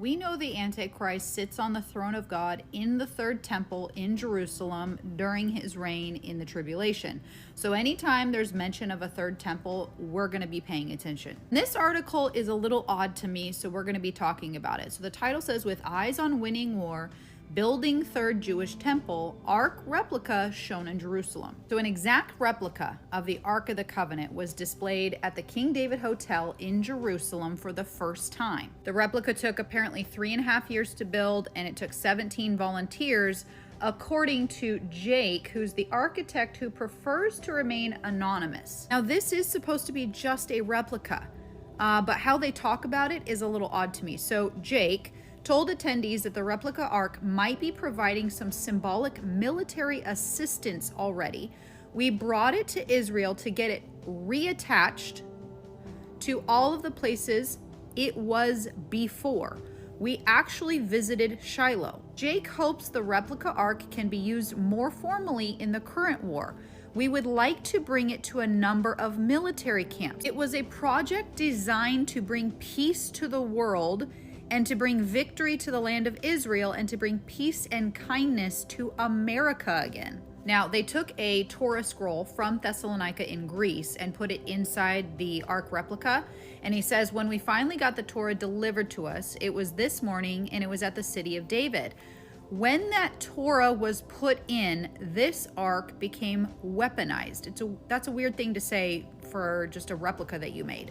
We know the Antichrist sits on the throne of God in the third temple in Jerusalem during his reign in the tribulation. So anytime there's mention of a third temple, we're going to be paying attention. This article is a little odd to me, so we're going to be talking about it. So the title says, "With eyes on winning war, building third Jewish temple, Ark replica shown in Jerusalem." So an exact replica of the Ark of the Covenant was displayed at the King David Hotel in Jerusalem for the first time. The replica took apparently 3.5 years to build, and it took 17 volunteers, according to Jake, who's the architect who prefers to remain anonymous. Now, this is supposed to be just a replica, but how they talk about it is a little odd to me. So Jake told attendees that the replica Ark might be providing some symbolic military assistance already. "We brought it to Israel to get it reattached to all of the places it was before. We actually visited Shiloh." Jake hopes the replica Ark can be used more formally in the current war. "We would like to bring it to a number of military camps. It was a project designed to bring peace to the world and to bring victory to the land of Israel and to bring peace and kindness to America again." Now, they took a Torah scroll from Thessalonica in Greece and put it inside the Ark replica. And he says, "When we finally got the Torah delivered to us, it was this morning and it was at the city of David. When that Torah was put in, this Ark became weaponized." That's a weird thing to say for just a replica that you made.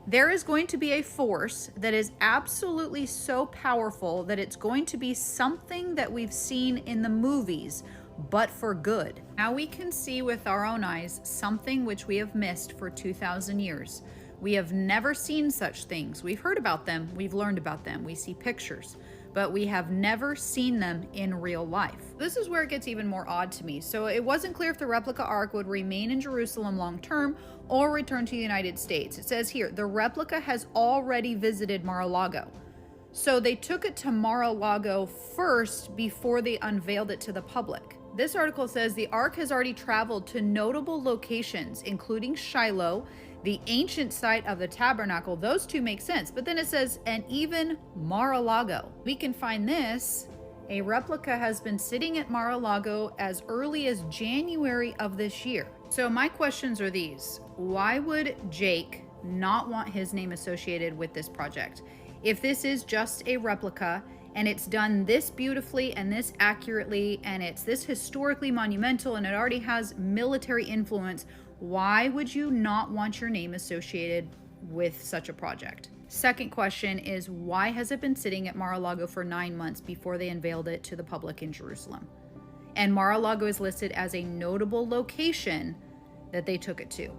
"There is going to be a force that is absolutely so powerful that it's going to be something that we've seen in the movies, but for good." Now we can see with our own eyes something which we have missed for 2,000 years. We have never seen such things. We've heard about them, we've learned about them, we see pictures, but we have never seen them in real life. This is where it gets even more odd to me. So it wasn't clear if the replica Ark would remain in Jerusalem long term or return to the United States. It says here, the replica has already visited Mar-a-Lago. So they took it to Mar-a-Lago first before they unveiled it to the public. This article says the Ark has already traveled to notable locations, including Shiloh, the ancient site of the tabernacle. Those two make sense. But then it says, and even Mar-a-Lago. We can find this. A replica has been sitting at Mar-a-Lago as early as January of this year. So my questions are these. Why would Jake not want his name associated with this project? If this is just a replica and it's done this beautifully and this accurately and it's this historically monumental and it already has military influence, why would you not want your name associated with such a project? Second question is, why has it been sitting at Mar-a-Lago for 9 months before they unveiled it to the public in Jerusalem? And Mar-a-Lago is listed as a notable location that they took it to.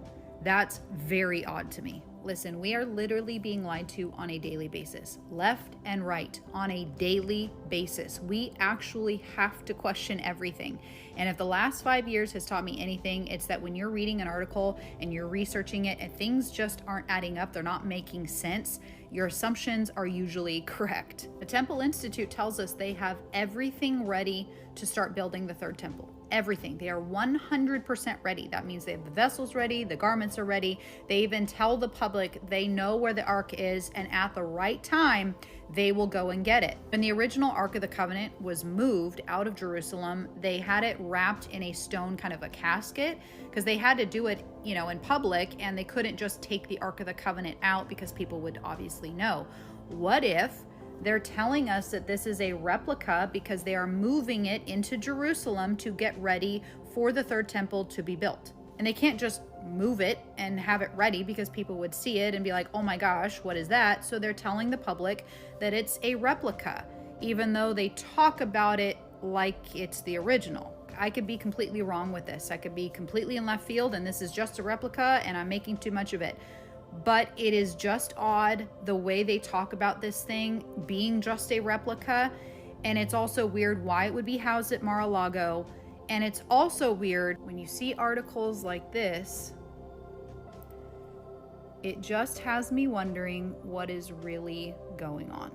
That's very odd to me. Listen, we are literally being lied to on a daily basis, left and right, on a daily basis. We actually have to question everything. And if the last 5 years has taught me anything, it's that when you're reading an article and you're researching it and things just aren't adding up, they're not making sense, your assumptions are usually correct. The Temple Institute tells us they have everything ready to start building the third temple. Everything. They are 100% ready. That means they have the vessels ready, the garments are ready. They even tell the public they know where the Ark is, and at the right time, they will go and get it. When the original Ark of the Covenant was moved out of Jerusalem, they had it wrapped in a stone kind of a casket because they had to do it, in public, and they couldn't just take the Ark of the Covenant out because people would obviously know. What if they're telling us that this is a replica because they are moving it into Jerusalem to get ready for the third temple to be built? And they can't just move it and have it ready because people would see it and be like, oh my gosh, what is that? So they're telling the public that it's a replica, even though they talk about it like it's the original. I could be completely wrong with this. I could be completely in left field and this is just a replica and I'm making too much of it. But it is just odd the way they talk about this thing being just a replica. And it's also weird why it would be housed at Mar-a-Lago. And it's also weird when you see articles like this, it just has me wondering what is really going on.